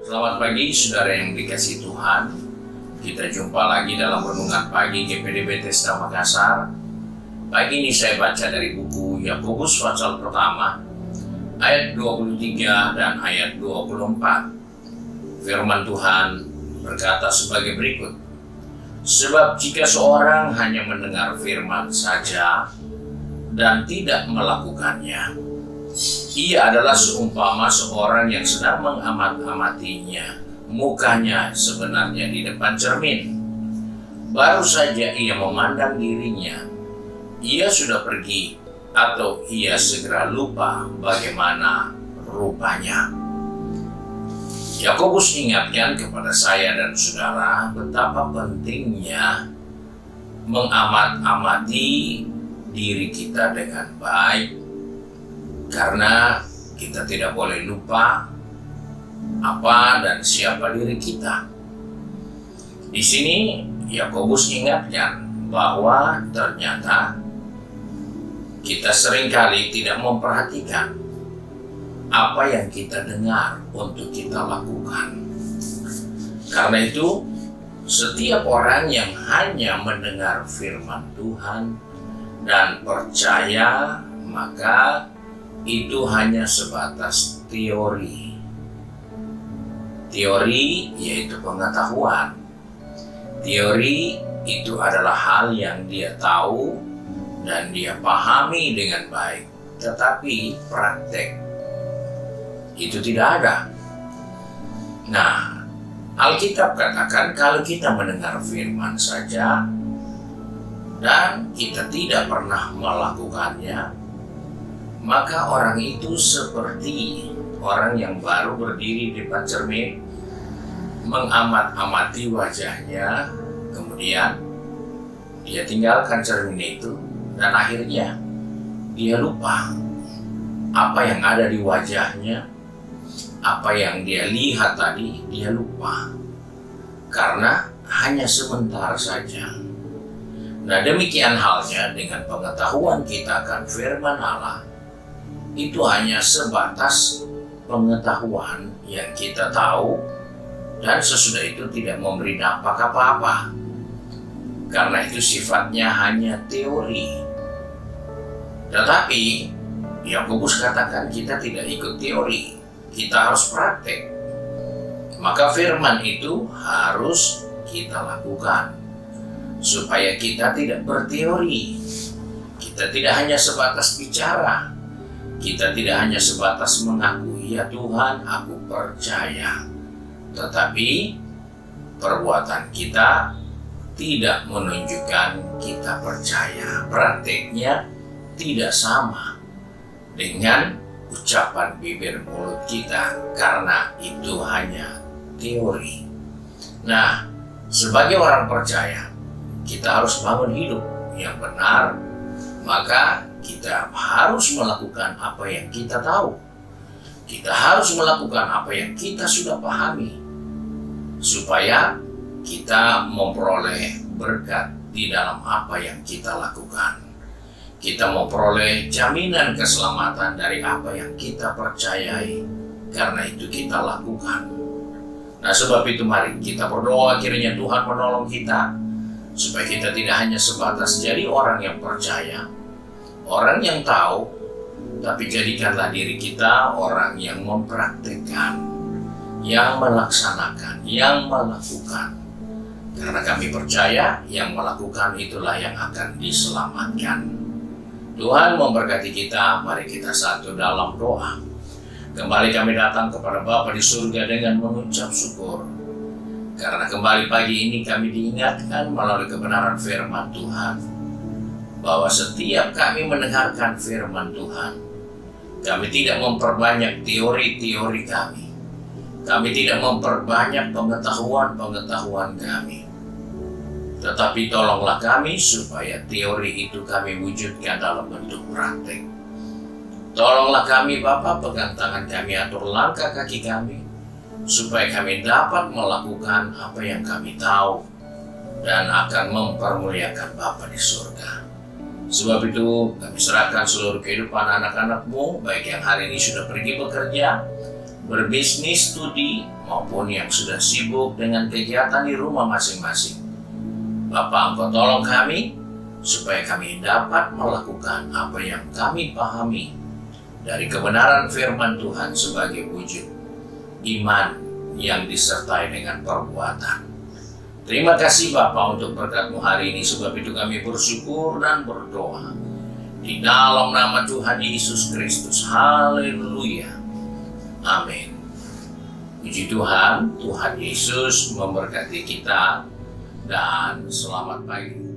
Selamat pagi saudara yang dikasihi Tuhan. Kita jumpa lagi dalam renungan pagi GPD Bethesda Makassar. Pagi ini saya baca dari buku Yakobus pasal pertama ayat 23 dan ayat 24. Firman Tuhan berkata sebagai berikut. Sebab jika seorang hanya mendengar firman saja dan tidak melakukannya, ia adalah seumpama seorang yang sedang mengamat-amatinya mukanya sebenarnya di depan cermin. Baru saja ia memandang dirinya, ia sudah pergi atau ia segera lupa bagaimana rupanya. Yakobus ingatkan kepada saya dan saudara betapa pentingnya mengamat-amati diri kita dengan baik, karena kita tidak boleh lupa apa dan siapa diri kita. Di sini Yakobus ingatkan bahwa ternyata kita seringkali tidak memperhatikan apa yang kita dengar untuk kita lakukan. Karena itu, setiap orang yang hanya mendengar firman Tuhan dan percaya, maka itu hanya sebatas teori. Teori yaitu pengetahuan. Teori itu adalah hal yang dia tahu dan dia pahami dengan baik, tetapi praktek itu tidak ada. Nah, Alkitab katakan kalau kita mendengar firman saja dan kita tidak pernah melakukannya, maka orang itu seperti orang yang baru berdiri di depan cermin, mengamat-amati wajahnya, kemudian dia tinggalkan cermin itu dan akhirnya dia lupa apa yang ada di wajahnya. Apa yang dia lihat tadi, dia lupa. Karena hanya sebentar saja. Nah, demikian halnya dengan pengetahuan kita akan firman Allah. Itu hanya sebatas pengetahuan yang kita tahu, dan sesudah itu tidak memberi dampak apa-apa. Karena itu sifatnya hanya teori. Tetapi, Yakobus katakan kita tidak ikut teori. Kita harus praktek. Maka firman itu harus kita lakukan supaya kita tidak berteori. Kita tidak hanya sebatas bicara. Kita tidak hanya sebatas mengaku, ya Tuhan, aku percaya. Tetapi perbuatan kita tidak menunjukkan kita percaya. Prakteknya tidak sama dengan ucapan bibir mulut kita, karena itu hanya teori. Nah, sebagai orang percaya, kita harus bangun hidup yang benar, maka kita harus melakukan apa yang kita tahu. Kita harus melakukan apa yang kita sudah pahami, supaya kita memperoleh berkat di dalam apa yang kita lakukan. Kita memperoleh jaminan keselamatan dari apa yang kita percayai, karena itu kita lakukan. Nah, sebab itu mari kita berdoa kiranya Tuhan menolong kita, supaya kita tidak hanya sebatas jadi orang yang percaya, orang yang tahu, tapi jadikanlah diri kita orang yang mempraktikkan, yang melaksanakan, yang melakukan. Karena kami percaya yang melakukan itulah yang akan diselamatkan. Tuhan memberkati kita, mari kita satu dalam doa. Kembali kami datang kepada Bapa di surga dengan mengucap syukur. Karena kembali pagi ini kami diingatkan melalui kebenaran firman Tuhan, bahwa setiap kami mendengarkan firman Tuhan, kami tidak memperbanyak teori-teori kami. Kami tidak memperbanyak pengetahuan-pengetahuan kami. Tetapi tolonglah kami supaya teori itu kami wujudkan dalam bentuk praktek. Tolonglah kami Bapa, pegang tangan kami, atur langkah kaki kami, supaya kami dapat melakukan apa yang kami tahu dan akan mempermuliakan Bapa di surga. Sebab itu kami serahkan seluruh kehidupan anak-anak-Mu, baik yang hari ini sudah pergi bekerja berbisnis, studi, maupun yang sudah sibuk dengan kegiatan di rumah masing-masing. Bapa, Engkau tolong kami, supaya kami dapat melakukan apa yang kami pahami dari kebenaran firman Tuhan sebagai wujud iman yang disertai dengan perbuatan. Terima kasih Bapa untuk berkat-Mu hari ini, sebab itu kami bersyukur dan berdoa di dalam nama Tuhan Yesus Kristus. Haleluya. Amin. Puji Tuhan, Tuhan Yesus memberkati kita dan selamat pagi.